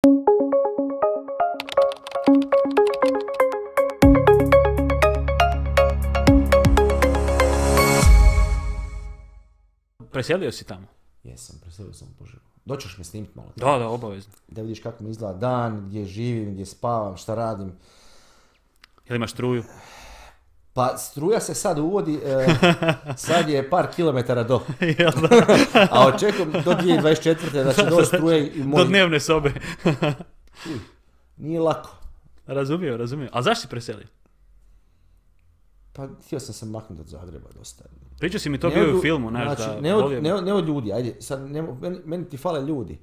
Preselio si tamo? Jesam, preselio sam u Požegu. Doćeš me snimiti malo? Da, obavezno. Da vidiš kako mi izgleda dan, gdje živim, gdje spavam, šta radim. Jel imaš struju? Pa struja se sad uvodi, sad je par kilometara do. A očekujem do 2024. da će doći struje i moj... Do dnevne sobe. Nije lako. Razumio. A zašto si preselio? Pa htio sam se maknuti od Zagreba dosta. Pričao si mi to bio u filmu, znaš, znači, da... ne od ljudi, ajde, sad meni ti fale ljudi.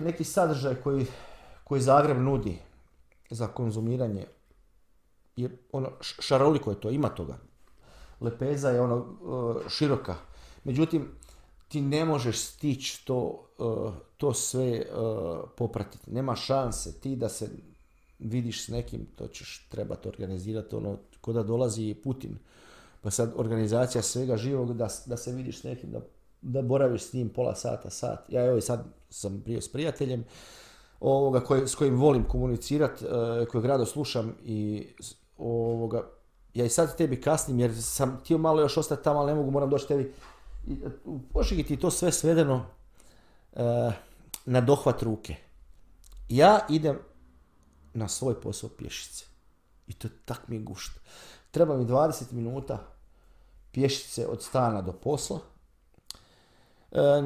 Neki sadržaj koji Zagreb nudi za konzumiranje je ono, šaroliko je to, ima toga. Lepeza je ono široka. Međutim, ti ne možeš stići to sve popratiti. Nema šanse. Ti da se vidiš s nekim, to ćeš trebati organizirati ono, ko da dolazi Putin. Pa sad organizacija svega živog da se vidiš s nekim, da boraviš s njim pola sata, sat. Ja evo i sad sam bio s prijateljem s kojim volim komunicirati, kojeg rado slušam i ja i sad tebi kasnim jer sam htio malo još ostati tamo, ali ne mogu, moram doći tebi. U Požegi ti to sve svedeno na dohvat ruke. Ja idem na svoj posao pješice. I to tak mi je gušt. Treba mi 20 minuta pješice od stana do posla.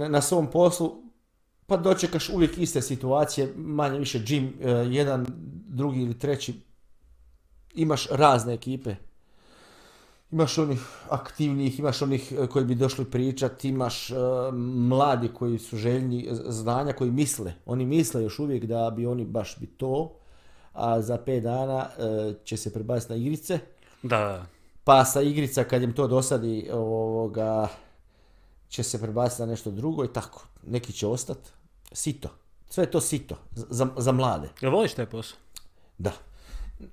Na svom poslu pa dočekaš uvijek iste situacije, manje više džim, jedan, drugi ili treći. Imaš razne ekipe. Imaš onih aktivnih, imaš onih koji bi došli pričati, imaš mladi koji su željni znanja, koji misle. Oni misle još uvijek da bi oni baš bi to, a za 5 dana će se prebaciti na igrice. Da. Pa sa igrica kad im to dosadi će se prebaciti na nešto drugo i tako. Neki će ostati. Sito. Sve je to sito. Za mlade. Jel voliš taj posao? Da.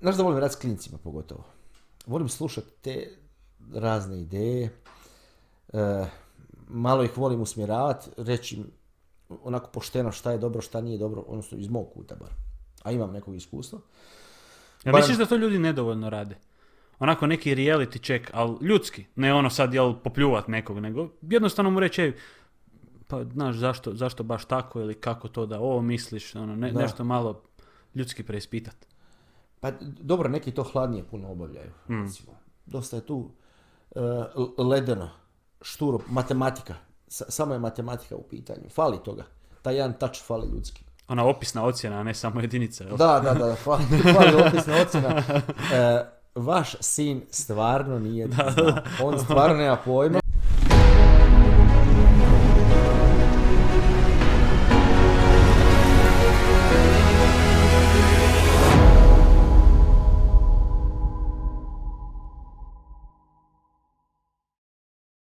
Znaš da volim raditi s klincima pogotovo. Volim slušati te razne ideje. Malo ih volim usmjeravati. Reći im onako pošteno šta je dobro, šta nije dobro. Odnosno iz mog kuta bar. A imam nekog iskustva. Ja misliš da to ljudi nedovoljno rade? Onako neki reality check, ali ljudski. Ne ono sad jel popljuvat nekog, nego jednostavno mu reći pa znaš zašto baš tako ili kako to da ovo misliš, ono, nešto malo ljudski preispitati. Pa dobro, neki to hladnije puno obavljaju. Dosta je tu ledeno, šturo, matematika. Samo je matematika u pitanju. Fali toga. Taj jedan touch fali ljudski. Ona opisna ocjena, a ne samo jedinica. Jel? Da, fali opisna ocjena. Vaš sin stvarno nije znao. On stvarno nema pojma.